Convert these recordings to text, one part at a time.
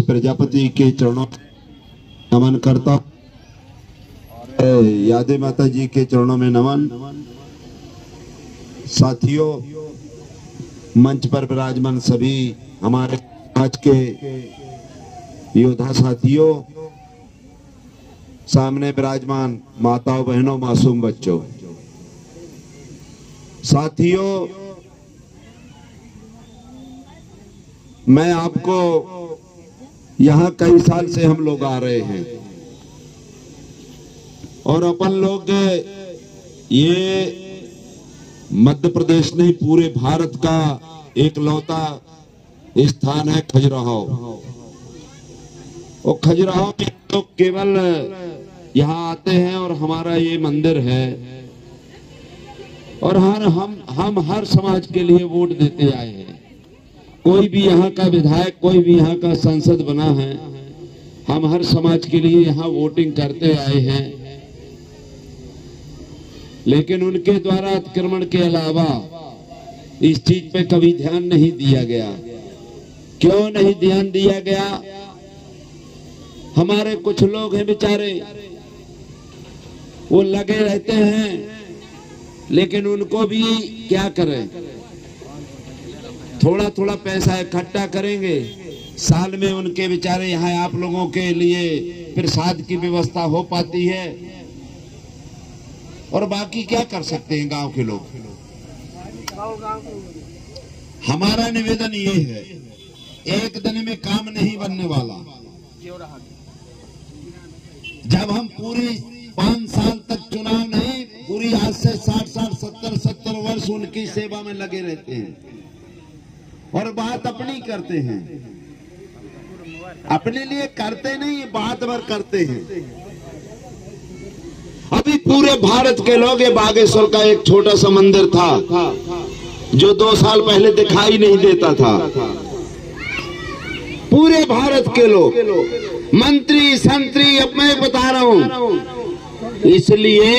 प्रजापति के चरणों में नमन करता हूं। यादे माता जी के चरणों में नमन। साथियों, मंच पर विराजमान सभी हमारे आज के योद्धा साथियों, सामने विराजमान माताओं, बहनों, मासूम बच्चों, साथियों, मैं आपको यहाँ कई साल से हम लोग आ रहे हैं और अपन लोग ये मध्य प्रदेश नहीं पूरे भारत का एक लौता स्थान है खजुराहो। और खजुराहो में लोग केवल यहाँ आते हैं और हमारा ये मंदिर है और हम हर समाज के लिए वोट देते आए हैं। कोई भी यहाँ का विधायक, कोई भी यहाँ का सांसद बना है, हम हर समाज के लिए यहाँ वोटिंग करते आए हैं। लेकिन उनके द्वारा अतिक्रमण के अलावा इस चीज पे कभी ध्यान नहीं दिया गया। क्यों नहीं ध्यान दिया गया? हमारे कुछ लोग हैं बेचारे, वो लगे रहते हैं, लेकिन उनको भी क्या करें, थोड़ा थोड़ा पैसा इकट्ठा करेंगे, साल में उनके बेचारे यहाँ आप लोगों के लिए प्रसाद की व्यवस्था हो पाती है और बाकी क्या कर सकते हैं गांव के लोग। हमारा निवेदन ये है, एक दिन में काम नहीं बनने वाला। जब हम पूरी 5 साल तक चुनाव नहीं, पूरी आज से 60 70 वर्ष उनकी सेवा में लगे रहते हैं और बात अपनी करते हैं, अपने लिए करते नहीं, बात भर करते हैं। अभी पूरे भारत के लोग, ये बागेश्वर का एक छोटा सा मंदिर था जो 2 साल पहले दिखाई नहीं देता था, पूरे भारत के लोग, मंत्री संतरी, अब मैं बता रहा हूं, इसलिए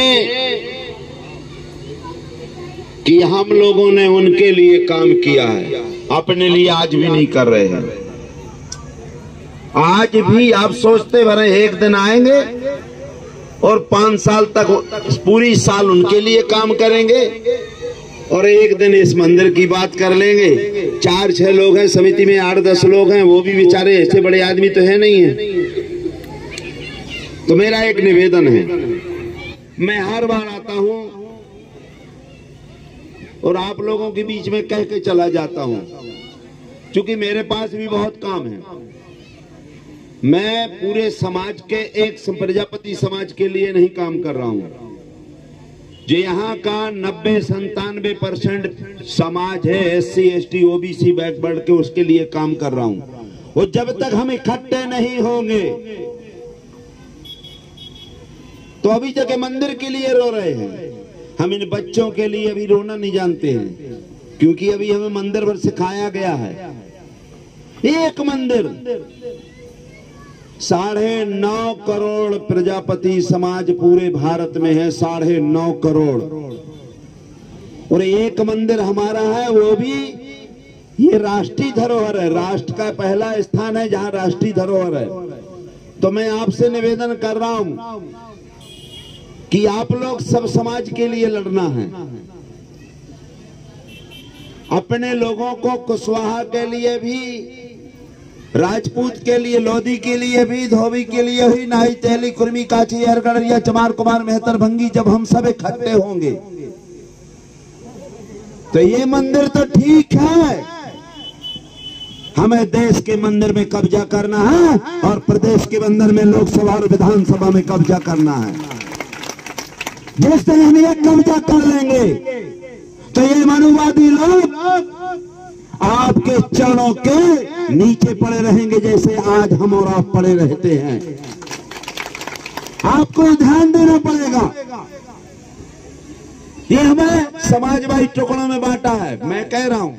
कि हम लोगों ने उनके लिए काम किया है, अपने लिए आज भी नहीं कर रहे हैं। आज भी आप सोचते भरे एक दिन आएंगे और 5 साल तक पूरी साल उनके लिए काम करेंगे और एक दिन इस मंदिर की बात कर लेंगे। 4-6 लोग हैं समिति में, 8-10 लोग हैं, वो भी बेचारे ऐसे बड़े आदमी तो है नहीं है। तो मेरा एक निवेदन है, मैं हर बार आता हूं और आप लोगों के बीच में कह के चला जाता हूं, क्योंकि मेरे पास भी बहुत काम है। मैं पूरे समाज के, एक प्रजापति समाज के लिए नहीं काम कर रहा हूं। जो यहाँ का 90-97% समाज है, SC ST OBC बैकवर्ड के, उसके लिए काम कर रहा हूं। और जब तक हम इकट्ठे नहीं होंगे तो अभी तक मंदिर के लिए रो रहे हैं, हम इन बच्चों के लिए अभी रोना नहीं जानते हैं, क्योंकि अभी हमें मंदिर भर सिखाया गया है। एक मंदिर, 9.5 करोड़ प्रजापति समाज पूरे भारत में है, 9.5 करोड़, और एक मंदिर हमारा है, वो भी ये राष्ट्रीय धरोहर है, राष्ट्र का पहला स्थान है जहां राष्ट्रीय धरोहर है। तो मैं आपसे निवेदन कर रहा हूं कि आप लोग सब समाज के लिए लड़ना है। अपने लोगों को, कुशवाहा के लिए भी, राजपूत के लिए, लोधी के लिए भी, धोबी के लिए ही, नाई, तेली, कुर्मी, काची, अरगड़िया, चमार, कुमार, मेहतर, भंगी, जब हम सब इकट्ठे होंगे तो ये मंदिर तो ठीक है, हमें देश के मंदिर में कब्जा करना है और प्रदेश के मंदिर में लोकसभा और विधानसभा में कब्जा करना है। जिस तरह हम ये कब्जा कर लेंगे तो ये मनुवादी लोग आपके चरणों के नीचे पड़े रहेंगे, जैसे आज हम और आप पड़े रहते हैं। आपको ध्यान देना पड़ेगा। ये हमें समाजवादी टुकड़ों में बांटा है। मैं कह रहा हूं,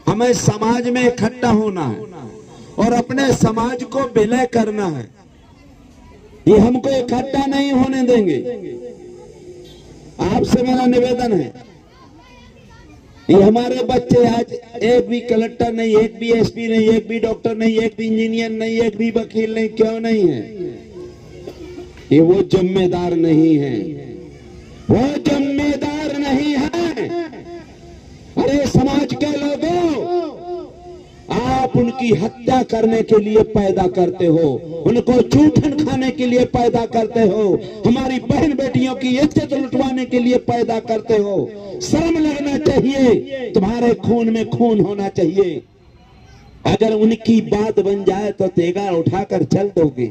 हमें समाज में इकट्ठा होना है और अपने समाज को विलय करना है। ये हमको इकट्ठा नहीं होने देंगे। आपसे मेरा निवेदन है, ये हमारे बच्चे आज एक भी कलेक्टर नहीं, एक भी एसपी नहीं, एक भी डॉक्टर नहीं, एक भी इंजीनियर नहीं, एक भी वकील नहीं। क्यों नहीं है? ये वो जिम्मेदार नहीं है, वो जिम्मेदार नहीं है। अरे समाज के लोगों, आप उनकी हत्या करने के लिए पैदा करते हो, उनको चूठन खाने के लिए पैदा करते हो, हमारी बहन बेटियों की इज्जत लुटवाने के लिए पैदा करते हो। शर्म लगना चाहिए, तुम्हारे खून में खून होना चाहिए। अगर उनकी बात बन जाए तो तेगा उठाकर चल दोगे।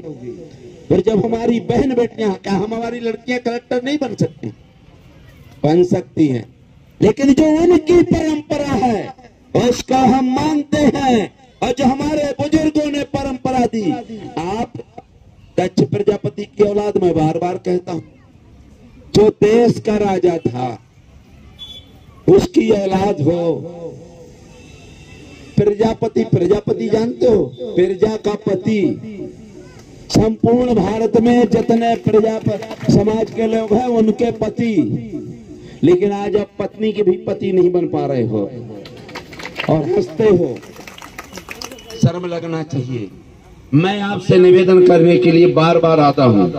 फिर जब हमारी बहन बेटियां, क्या हमारी लड़कियां कलेक्टर नहीं बन सकती? बन सकती हैं, लेकिन जो उनकी परंपरा है उसका हम मानते हैं, और जो हमारे बुजुर्गों ने परंपरा दी। आप दक्ष प्रजापति की औलाद, मैं बार बार कहता हूं, जो देश का राजा था उसकी औलाद हो। प्रजापति, प्रजापति जानते हो? प्रजा का पति। संपूर्ण भारत में जितने प्रजा समाज के लोग हैं उनके पति, लेकिन आज आप पत्नी के भी पति नहीं बन पा रहे हो और हंसते हो। शर्म लगना चाहिए। मैं आपसे निवेदन करने के लिए बार बार आता हूं,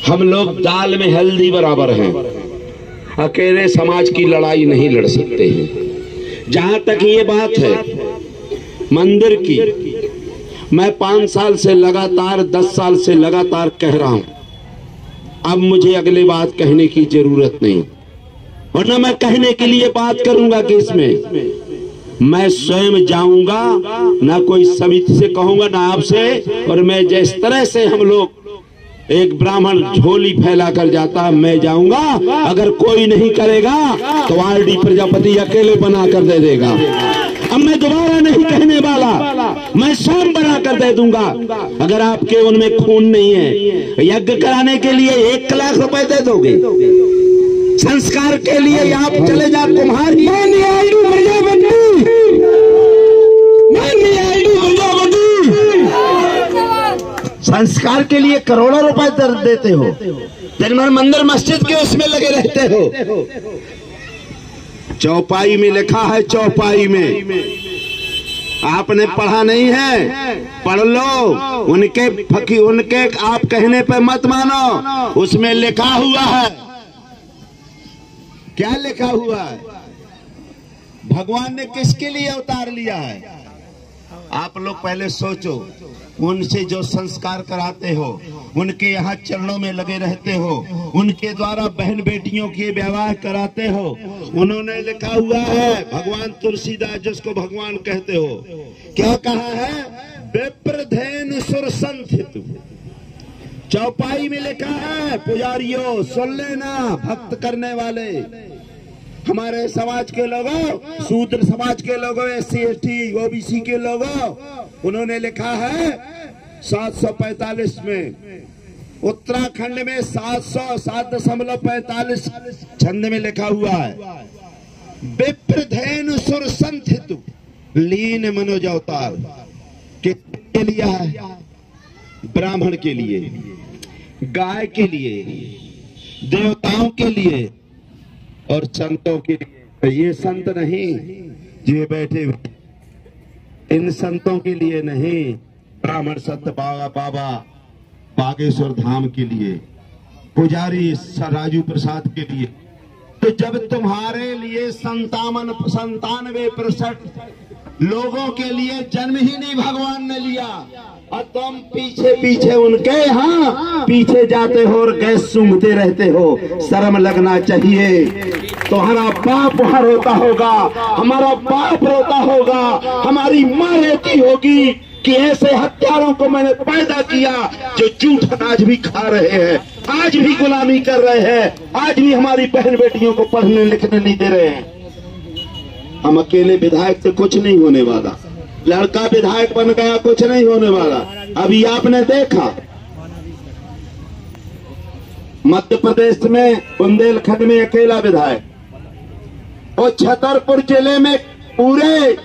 हम लोग दाल में हल्दी बराबर हैं, अकेले समाज की लड़ाई नहीं लड़ सकते हैं। जहां तक ये बात है मंदिर की, मैं 5 साल से लगातार, 10 साल से लगातार कह रहा हूं, अब मुझे अगली बात कहने की जरूरत नहीं, वरना मैं कहने के लिए बात करूंगा कि इसमें मैं स्वयं जाऊंगा, ना कोई समिति से कहूंगा, ना आपसे। और मैं जिस तरह से हम लोग एक ब्राह्मण झोली फैला कर जाता, मैं जाऊंगा। अगर कोई नहीं करेगा तो आरडी प्रजापति अकेले बना कर दे देगा। अब मैं दोबारा नहीं कहने वाला, मैं स्वयं बना कर दे दूंगा। अगर आपके उनमें खून नहीं है, यज्ञ कराने के लिए 1 लाख रुपए दे दोगे, संस्कार के लिए आप चले जा कुम्हारी, संस्कार के लिए करोड़ों रुपए देते हो, दिन भर मंदिर मस्जिद के उसमें लगे रहते हो। चौपाई में लिखा है, चौपाई में, आपने पढ़ा नहीं है, पढ़ लो। उनके आप कहने पे मत मानो, उसमें लिखा हुआ है। क्या लिखा हुआ है? भगवान ने किसके लिए अवतार लिया है? आप लोग पहले सोचो। उनसे जो संस्कार कराते हो, उनके यहाँ चरणों में लगे रहते हो, उनके द्वारा बहन बेटियों के विवाह कराते हो। उन्होंने लिखा हुआ है, भगवान तुलसीदास जिसको भगवान कहते हो, क्या कहा है? विप्रधेन सुर संथित। चौपाई में लिखा है, पुजारियों सुन लेना, भक्त करने वाले, हमारे समाज के लोगों, शूद्र समाज के लोगों, SC ST OBC के लोगों, उन्होंने लिखा है 745 में, उत्तराखंड में 7.45 छंद में लिखा हुआ है, विप्रधेनु सुर संथित लीन मनोज अवतार। किसके लिए है? ब्राह्मण के लिए, गाय के लिए, देवताओं के लिए और संतों के लिए। ये संत नहीं जो बैठे हुए, इन संतों के लिए नहीं, ब्राह्मण संत बाबा बागेश्वर धाम के लिए, पुजारी राजू प्रसाद के लिए। तो जब तुम्हारे लिए 97% लोगों के लिए जन्म ही नहीं भगवान ने लिया, और तुम पीछे पीछे उनके यहाँ पीछे जाते हो और गैस सूंघते रहते हो। शर्म लगना चाहिए। तुम्हारा बाप वहां रोता होगा, हमारा बाप रोता होगा, हमारी माँ रोती होगी कि ऐसे हत्यारों को मैंने पैदा किया जो झूठ आज भी खा रहे हैं, आज भी गुलामी कर रहे हैं, आज भी हमारी बहन बेटियों को पढ़ने लिखने नहीं दे रहे हैं। हम अकेले विधायक से कुछ नहीं होने वाला, लड़का विधायक बन गया कुछ नहीं होने वाला। अभी आपने देखा मध्य प्रदेश में बुंदेलखंड में अकेला विधायक, और छतरपुर जिले में, पूरे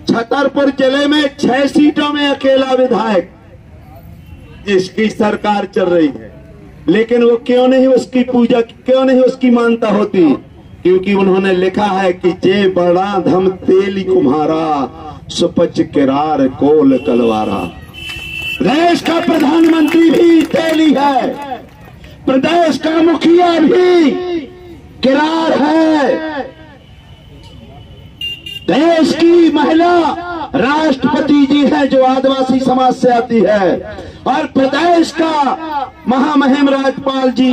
छतरपुर जिले में 6 सीटों में अकेला विधायक जिसकी सरकार चल रही है। लेकिन वो क्यों नहीं उसकी पूजा, क्यों नहीं उसकी मानता होती? क्योंकि उन्होंने लिखा है कि जे बड़ा धम तेली कुम्हारा सुपच किरार कोल कलवारा। देश का प्रधानमंत्री भी तेली है, प्रदेश का मुखिया भी किरार है, देश की महिला राष्ट्रपति जी है जो आदिवासी समाज से आती है, और प्रदेश का महामहिम राज्यपाल जी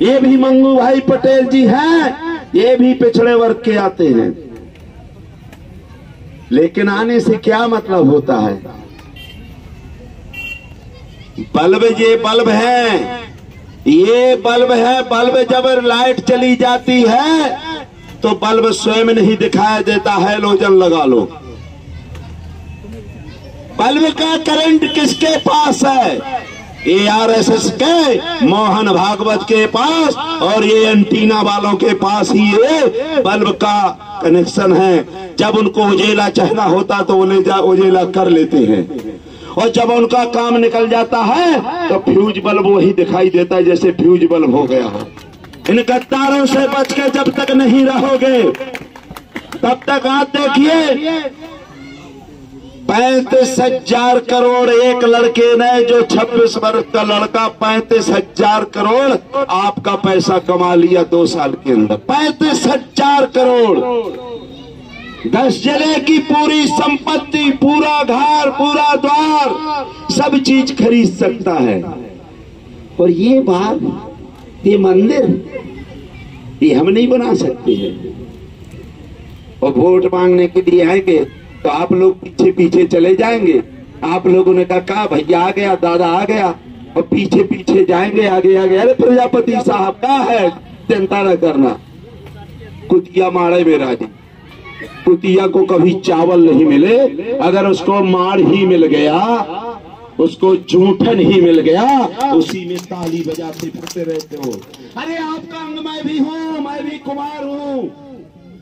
ये भी मंगू भाई पटेल जी हैं, ये भी पिछड़े वर्ग के आते हैं। लेकिन आने से क्या मतलब होता है? बल्ब, ये बल्ब है, ये बल्ब है। बल्ब जब लाइट चली जाती है तो बल्ब स्वयं नहीं दिखाई देता है, हैलोजन लगा लो। बल्ब का करंट किसके पास है? ARSS के मोहन भागवत के पास और ये एंटीना वालों के पास ही ये बल्ब का कनेक्शन है। जब उनको उजेला चाहना होता तो उजेला कर लेते हैं, और जब उनका काम निकल जाता है तो फ्यूज बल्ब वही दिखाई देता है जैसे फ्यूज बल्ब हो गया हो। इन गद्दारों से बच के जब तक नहीं रहोगे तब तक आप देखिए 35,000 करोड़ एक लड़के ने, जो 26 वर्ष का लड़का 35,000 करोड़ आपका पैसा कमा लिया 2 साल के अंदर। 35,000 करोड़, 10 जिले की पूरी संपत्ति, पूरा घर, पूरा द्वार, सब चीज खरीद सकता है। और ये बात, ये मंदिर, ये हम नहीं बना सकते हैं। और वोट मांगने के लिए आएंगे तो आप लोग पीछे पीछे चले जाएंगे। आप लोगों ने कहा भैया आ गया, दादा आ गया, और पीछे पीछे जाएंगे, आगे आगे। अरे प्रजापति साहब का है, चिंता न करना। कुतिया मारे मेरा जी, कुतिया को कभी चावल नहीं मिले, अगर उसको मार ही मिल गया, उसको जूठन ही मिल गया, उसी में ताली बजाते फिरते रहते हो। अरे आपका अंग मैं भी हूँ, मैं भी कुमार हूँ।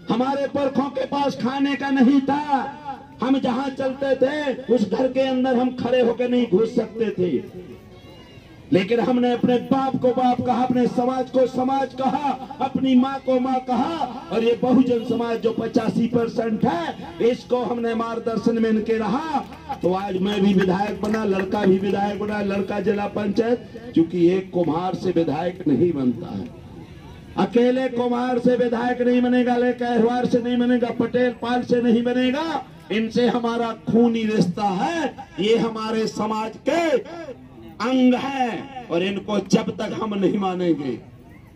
हमारे पुरखों के पास खाने का नहीं था, हम जहां चलते थे उस घर के अंदर हम खड़े होकर नहीं घुस सकते थे, लेकिन हमने अपने बाप को बाप कहा, अपने समाज को समाज कहा, अपनी माँ को माँ कहा, और ये बहुजन समाज जो 85% है इसको हमने मार्गदर्शन में इनके रहा। तो आज मैं भी विधायक बना, लड़का भी विधायक बना, लड़का जिला पंचायत, क्योंकि एक कुम्हार से विधायक नहीं बनता है, अकेले कुम्हार से विधायक नहीं बनेगा, कहरवार से नहीं बनेगा, पटेल पाल से नहीं बनेगा। इनसे हमारा खूनी रिश्ता है, ये हमारे समाज के अंग है, और इनको जब तक हम नहीं मानेंगे।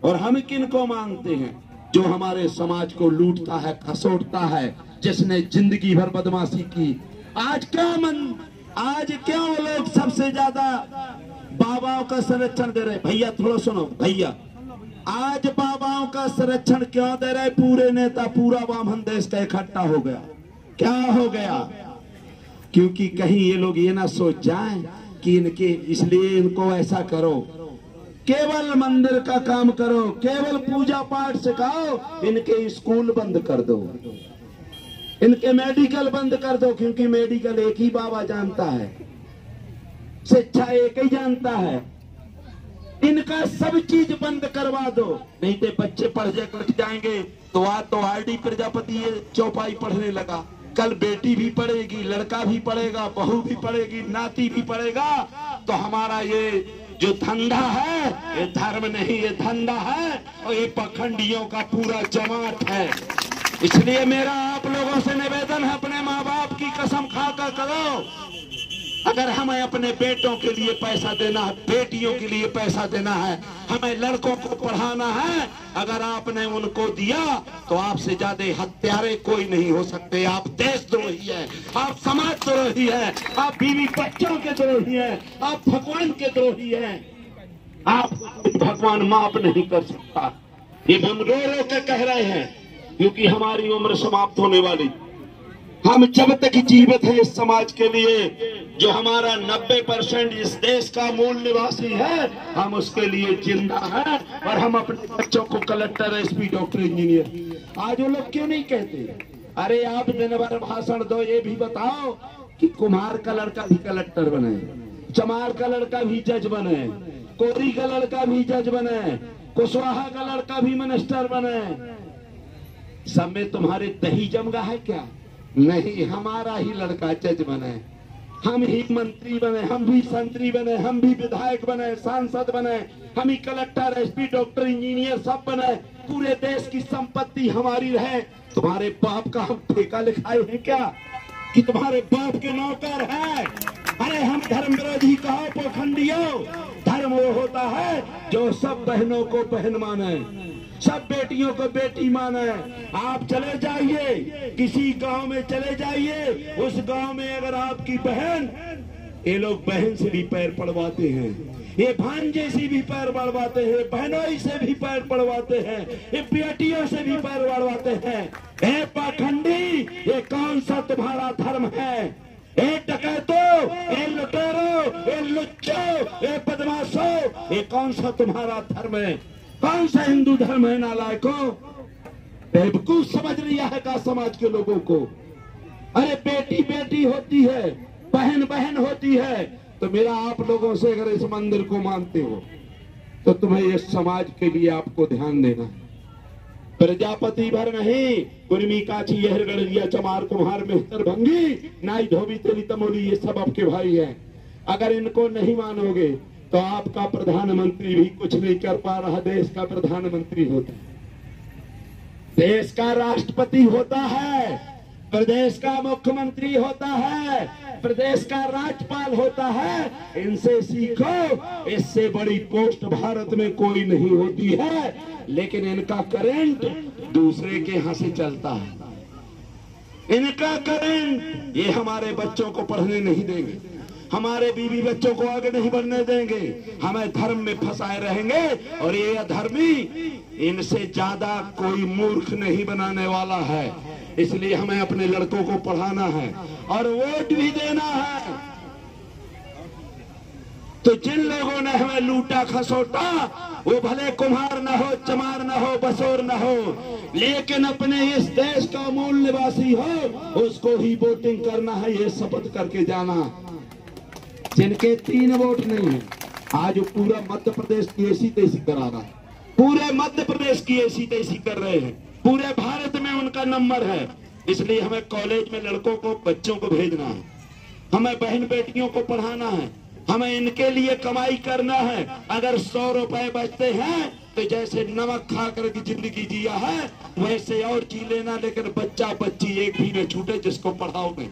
और हम किनको मानते हैं? जो हमारे समाज को लूटता है, खसोटता है, जिसने जिंदगी भर बदमाशी की। आज क्या वो लोग सबसे ज्यादा बाबाओं का संरक्षण दे रहे? भैया थोड़ा सुनो भैया, आज बाबाओं का संरक्षण क्यों दे रहे? पूरे नेता, पूरा वामन देश का इकट्ठा हो गया। क्या हो गया? क्योंकि कहीं ये लोग ये ना सोच जाएं कि इनके, इसलिए इनको ऐसा करो, केवल मंदिर का काम करो, केवल पूजा पाठ सिखाओ, इनके स्कूल बंद कर दो, इनके मेडिकल बंद कर दो, क्योंकि मेडिकल एक ही बाबा जानता है, शिक्षा एक ही जानता है। इनका सब चीज बंद करवा दो, नहीं तो बच्चे पढ़ जाएंगे। तो आज तो RD प्रजापति ये चौपाई पढ़ने लगा, कल बेटी भी पढ़ेगी, लड़का भी पढ़ेगा, बहू भी पढ़ेगी, नाती भी पढ़ेगा। तो हमारा ये जो धंधा है, ये धर्म नहीं, ये धंधा है, और ये पखंडियों का पूरा जमात है। इसलिए मेरा आप लोगों से निवेदन है, अपने माँ बाप की कसम खाकर करो, अगर हमें अपने बेटों के लिए पैसा देना है, बेटियों के लिए पैसा देना है, हमें लड़कों को पढ़ाना है, अगर आपने उनको दिया तो आपसे ज्यादा हत्यारे कोई नहीं हो सकते। आप देशद्रोही है, आप समाज द्रोही है, आप बीवी बच्चों के द्रोही है, आप भगवान के द्रोही है। आप भगवान माफ नहीं कर सकता। ये हम रो रो के कह रहे हैं, क्योंकि हमारी उम्र समाप्त होने वाली। हम जब तक जीवित हैं इस समाज के लिए, जो हमारा 90% इस देश का मूल निवासी है, हम उसके लिए जिंदा हैं। और हम अपने बच्चों को कलेक्टर, SP, डॉक्टर, इंजीनियर। आज वो लोग क्यों नहीं कहते? अरे आप दिन भर भाषण दो, ये भी बताओ कि कुम्हार का लड़का भी कलेक्टर बने, चमार का लड़का भी जज बने, कोरी का लड़का भी जज बने, कुशवाहा का लड़का भी मिनिस्टर बने। सब में तुम्हारे दही जम गया है क्या? नहीं, हमारा ही लड़का जज बने, हम ही मंत्री बने, हम भी संतरी बने, हम भी विधायक बने, सांसद बने, हम ही कलेक्टर, एसपी, डॉक्टर, इंजीनियर सब बने, पूरे देश की संपत्ति हमारी रहे। तुम्हारे बाप का हम ठेका लिखाए हैं क्या कि तुम्हारे बाप के नौकर है? अरे हम धर्म विरोधी कहो पोखंडियों, धर्म वो होता है जो सब बहनों को बहन माने, सब बेटियों को बेटी माने। आप चले जाइए, किसी गांव में चले जाइए, उस गांव में अगर आपकी बहन, ये लोग बहन से भी पैर पड़वाते हैं, ये भांजे से भी पैर पड़वाते हैं, बहनों से भी पैर पड़वाते हैं, ये बेटियों से भी पैर पड़वाते हैं। ए पाखंडी, ये कौन सा तुम्हारा धर्म है? ए डकैतो, ए लुटेरो, ए लुच्चो, ए बदमाशो, ये कौन सा तुम्हारा धर्म है? कौन सा हिंदू धर्म है? नालायकों, बेवकूफ समझ लिया है का समाज के लोगों को। अरे बेटी बेटी होती है, बहन बहन होती है। तो मेरा आप लोगों से, अगर इस मंदिर को मानते हो तो तुम्हें इस समाज के लिए आपको ध्यान देना है। प्रजापति भर नहीं, कुर्मी, काची, यहर, गड़रिया, चमार, कुम्हार, मेहतर, भंगी, नाई, धोबी, तेली, तमोली, ये सब आपके भाई हैं। अगर इनको नहीं मानोगे तो आपका प्रधानमंत्री भी कुछ नहीं कर पा रहा। देश का प्रधानमंत्री होता है, देश का राष्ट्रपति होता है, प्रदेश का मुख्यमंत्री होता है, प्रदेश का राज्यपाल होता है। इनसे सीखो, इससे बड़ी पोस्ट भारत में कोई नहीं होती है। लेकिन इनका करंट दूसरे के यहां से चलता है, इनका करंट ये हमारे बच्चों को पढ़ने नहीं देंगे, हमारे बीवी बच्चों को आगे नहीं बढ़ने देंगे, हमें धर्म में फंसाए रहेंगे। और ये अधर्मी इनसे ज्यादा कोई मूर्ख नहीं बनाने वाला है। इसलिए हमें अपने लड़कों को पढ़ाना है और वोट भी देना है। तो जिन लोगों ने हमें लूटा खसोटा, वो भले कुम्हार न हो, चमार न हो, बसोर न हो, लेकिन अपने इस देश का मूल निवासी हो, उसको ही वोटिंग करना है, ये शपथ करके जाना। जिनके 3 वोट नहीं है, आज वो पूरा मध्य प्रदेश की ऐसी तैसी करा रहा है, पूरे मध्य प्रदेश की ऐसी तैसी कर रहे हैं, पूरे भारत में उनका नंबर है। इसलिए हमें कॉलेज में लड़कों को, बच्चों को भेजना है, हमें बहन बेटियों को पढ़ाना है, हमें इनके लिए कमाई करना है। अगर 100 रुपए बचते हैं तो जैसे नमक खा कर की जिंदगी जिया है वैसे और जी लेना, लेकिन बच्चा बच्ची एक भी न छूटे जिसको पढ़ाओ नहीं।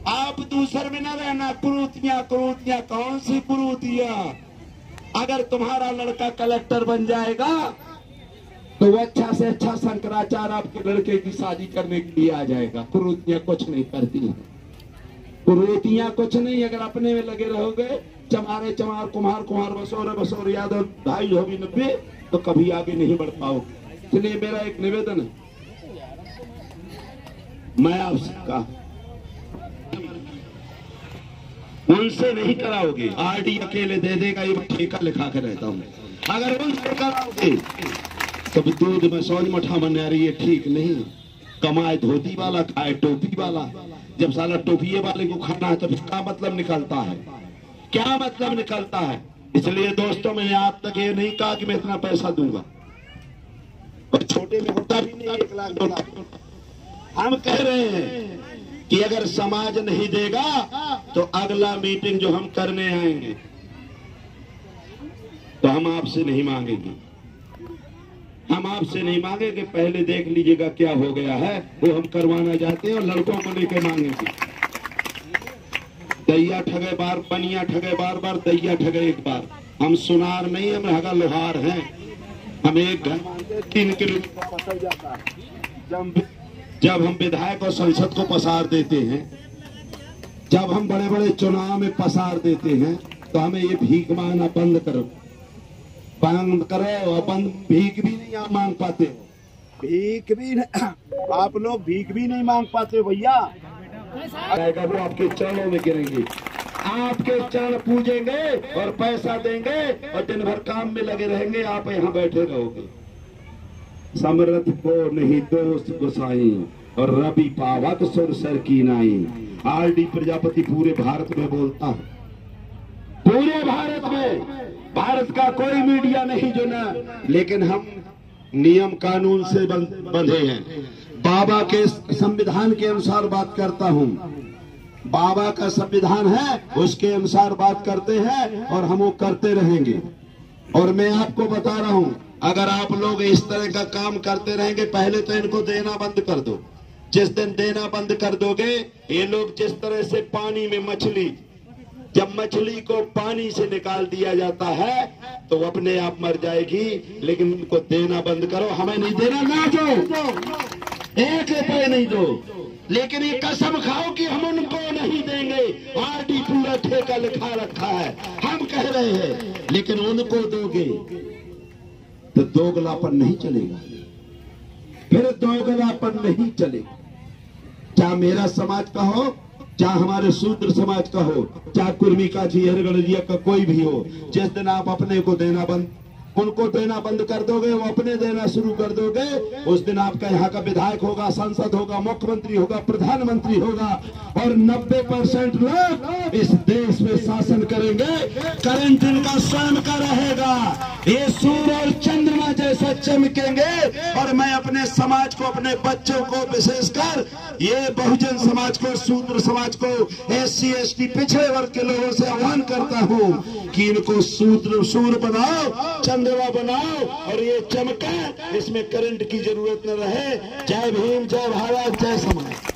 आप दूसरे में न रहना। कुरूतियां कुरूतियां, कौन सी कुरूतियां? अगर तुम्हारा लड़का कलेक्टर बन जाएगा तो वो अच्छा से अच्छा शंकराचार्य आपके लड़के की शादी करने के लिए आ जाएगा। कुरूतियां कुछ नहीं करती हैं, कुरूतियां कुछ नहीं। अगर अपने में लगे रहोगे, चमारे चमार, कुम्हार कुम्हार, बसोर बसोर, यादव भाई होगी 90, तो कभी आगे नहीं बढ़ पाओगे। इसलिए मेरा एक निवेदन है, मैं आपसे कहा, उनसे नहीं कराओगे। आरडी अकेले दे देगा, ये ठेका लिखा कर रहता हूँ। अगर उनसे कराओगे तो दूध में सौज मठा बन रही है, ठीक नहीं। कमाए धोती वाला, खाए टोपी वाला। जब साला टोपिये वाले को खाना है तो क्या मतलब निकलता है, क्या मतलब निकलता है? इसलिए दोस्तों, मैंने आप तक ये नहीं कहा कि मैं इतना पैसा दूंगा, और छोटे में होता भी नहीं 1 लाख 2 लाख। हम कह रहे हैं कि अगर समाज नहीं देगा तो अगला मीटिंग जो हम करने आएंगे तो हम आपसे नहीं मांगेंगे, हम आपसे नहीं मांगेंगे। पहले देख लीजिएगा क्या हो गया है, वो हम करवाना चाहते हैं और लड़कों को लेके मांगेंगे। दैया ठगे बार, पनिया ठगे बार बार, दैया ठगे एक बार। हम सुनार नहीं, हम हगा लोहार हैं। हम एक घर 3 किलोमीटर पसर जाता है। जब हम विधायक और संसद को पसार देते हैं, जब हम बड़े बड़े चुनाव में पसार देते हैं, तो हमें ये भीख मांगना बंद करो, बंद करो। और भीख भी नहीं आप मांग पाते हो, भीख भी नहीं, आप लोग भीख भी नहीं मांग पाते हो भैया। वो आपके चरणों में गिरेंगे, आपके चरण पूजेंगे और पैसा देंगे और दिन भर काम में लगे रहेंगे। आप यहाँ बैठे रहोगे। समर्थ को नहीं दोस्त गोसाई और रवि पावक सुर सर की नाई। आरडी प्रजापति पूरे भारत में बोलता है, पूरे भारत में। भारत का कोई मीडिया नहीं जो ना, लेकिन हम नियम कानून से बंधे हैं। बाबा के संविधान के अनुसार बात करता हूं। बाबा का संविधान है, उसके अनुसार बात करते हैं और हम वो करते रहेंगे। और मैं आपको बता रहा हूं, अगर आप लोग इस तरह का काम करते रहेंगे, पहले तो इनको देना बंद कर दो। जिस दिन देना बंद कर दोगे, ये लोग जिस तरह से पानी में मछली, जब मछली को पानी से निकाल दिया जाता है तो अपने आप मर जाएगी, लेकिन उनको देना बंद करो। हमें नहीं देना, ना दो, 1 रुपए नहीं दो, लेकिन ये कसम खाओ कि हम उनको नहीं देंगे। आरडी पूरा ठेका लिखा रखा है, हम कह रहे हैं, लेकिन उनको दोगे तो दोगलापन नहीं चलेगा, फिर दोगलापन नहीं चलेगा। चाहे मेरा समाज का हो, चाहे हमारे शूद्र समाज का हो, चाहे कुर्मी का, हरिगणजिया का, कोई भी हो, जिस दिन आप अपने को देना बंद, उनको देना बंद कर दोगे, वो अपने देना शुरू कर दोगे, उस दिन आपका यहाँ का विधायक होगा, सांसद होगा, मुख्यमंत्री होगा, प्रधानमंत्री होगा, और 90% लोग इस देश में शासन करेंगे। करंट इनका स्वयं का रहेगा, ये सूर्य और चंद्रमा जैसा चमकेंगे। और मैं अपने समाज को, अपने बच्चों को, विशेषकर ये बहुजन समाज को, शूद्र समाज को, SC ST पिछड़े वर्ग के लोगों से आह्वान करता हूं कि इनको सूर्य बनाओ, चंद्रमा बनाओ, और ये चमके, इसमें करंट की जरूरत न रहे। जय भीम, जय भारत, जय समाज।